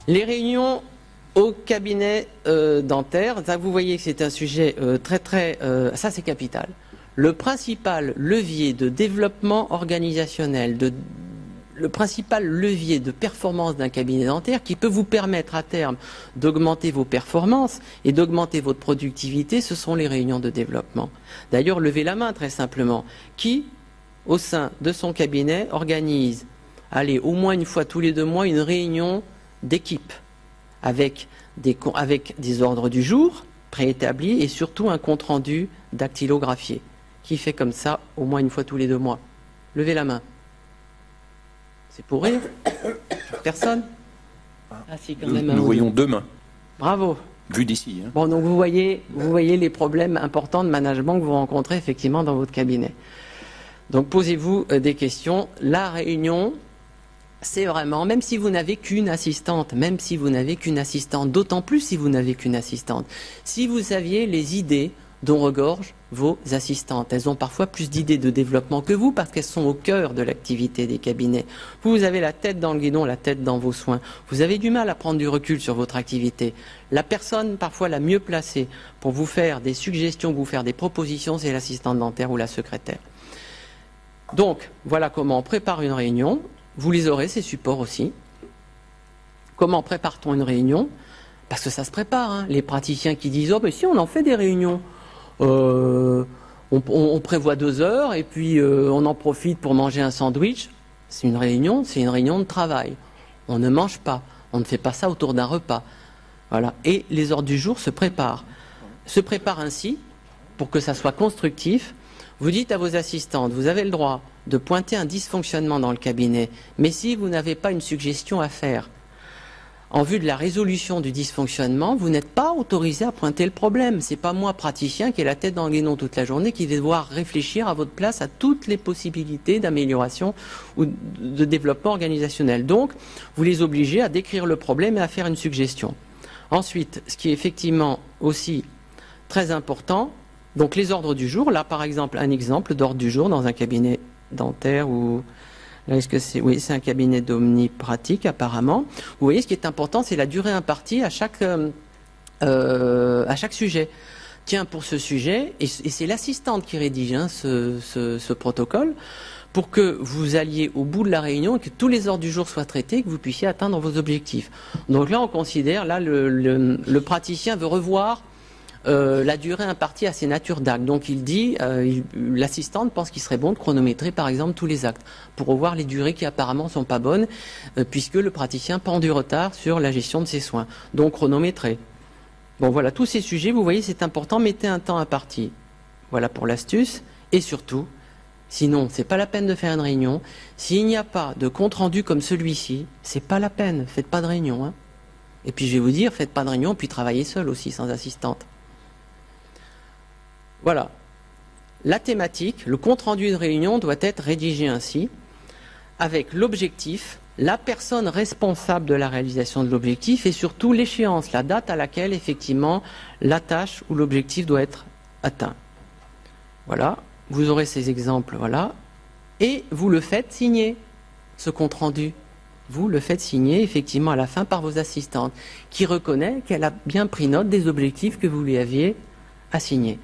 Les réunions au cabinet dentaire, ça, vous voyez que c'est un sujet ça c'est capital. Le principal levier de développement organisationnel, le principal levier de performance d'un cabinet dentaire qui peut vous permettre à terme d'augmenter vos performances et d'augmenter votre productivité, ce sont les réunions de développement. D'ailleurs, levez la main très simplement. Qui, au sein de son cabinet, organise, allez, au moins une fois tous les 2 mois, une réunion d'équipe avec des ordres du jour préétablis et surtout un compte-rendu dactylographié. Qui fait comme ça au moins une fois tous les 2 mois? Levez la main. C'est pour rire? Personne? Ah si, quand même. Nous voyons 2 mains. Bravo. Vu d'ici. Hein. Bon, donc vous voyez les problèmes importants de management que vous rencontrez effectivement dans votre cabinet. Donc posez-vous des questions. La réunion, c'est vraiment, même si vous n'avez qu'une assistante, d'autant plus si vous n'avez qu'une assistante, si vous saviez les idées dont regorgent vos assistantes. Elles ont parfois plus d'idées de développement que vous parce qu'elles sont au cœur de l'activité des cabinets. Vous avez la tête dans le guidon, la tête dans vos soins. Vous avez du mal à prendre du recul sur votre activité. La personne parfois la mieux placée pour vous faire des suggestions, vous faire des propositions, c'est l'assistante dentaire ou la secrétaire. Donc, voilà comment on prépare une réunion. Vous les aurez, ces supports aussi. Comment prépare-t-on une réunion? Parce que ça se prépare. Hein. Les praticiens qui disent « Oh, mais si, on en fait des réunions. On prévoit 2 heures et puis on en profite pour manger un sandwich. » C'est une réunion de travail. On ne mange pas. On ne fait pas ça autour d'un repas. Voilà. Et les ordres du jour se préparent. Se préparent ainsi, pour que ça soit constructif. Vous dites à vos assistantes, vous avez le droit de pointer un dysfonctionnement dans le cabinet, mais si vous n'avez pas une suggestion à faire en vue de la résolution du dysfonctionnement, vous n'êtes pas autorisé à pointer le problème. C'est pas moi, praticien, qui ai la tête dans le guidon toute la journée, qui vais devoir réfléchir à votre place à toutes les possibilités d'amélioration ou de développement organisationnel. Donc, vous les obligez à décrire le problème et à faire une suggestion. Ensuite, ce qui est effectivement aussi très important, donc les ordres du jour, là par exemple, un exemple d'ordre du jour dans un cabinet dentaire ou... Là, est-ce que c'est... Oui, c'est un cabinet d'omnipratique apparemment. Vous voyez, ce qui est important, c'est la durée impartie à chaque sujet. Tiens, pour ce sujet, et c'est l'assistante qui rédige ce protocole, pour que vous alliez au bout de la réunion et que tous les ordres du jour soient traités et que vous puissiez atteindre vos objectifs. Donc là, on considère, là, le praticien veut revoir la durée impartie à ces natures d'actes. Donc il dit, l'assistante pense qu'il serait bon de chronométrer par exemple tous les actes pour revoir les durées qui apparemment sont pas bonnes puisque le praticien prend du retard sur la gestion de ses soins. Donc chronométrer. Bon voilà, tous ces sujets, vous voyez, c'est important, mettez un temps imparti. Voilà pour l'astuce. Et surtout, sinon, c'est pas la peine de faire une réunion. S'il n'y a pas de compte-rendu comme celui-ci, c'est pas la peine, faites pas de réunion. Hein. Et puis je vais vous dire, faites pas de réunion, puis travaillez seul aussi, sans assistante. Voilà. La thématique, le compte-rendu de réunion doit être rédigé ainsi, avec l'objectif, la personne responsable de la réalisation de l'objectif et surtout l'échéance, la date à laquelle effectivement la tâche ou l'objectif doit être atteint. Voilà. Vous aurez ces exemples, voilà. Et vous le faites signer, ce compte-rendu. Vous le faites signer effectivement à la fin par vos assistantes, qui reconnaît qu'elle a bien pris note des objectifs que vous lui aviez assignés.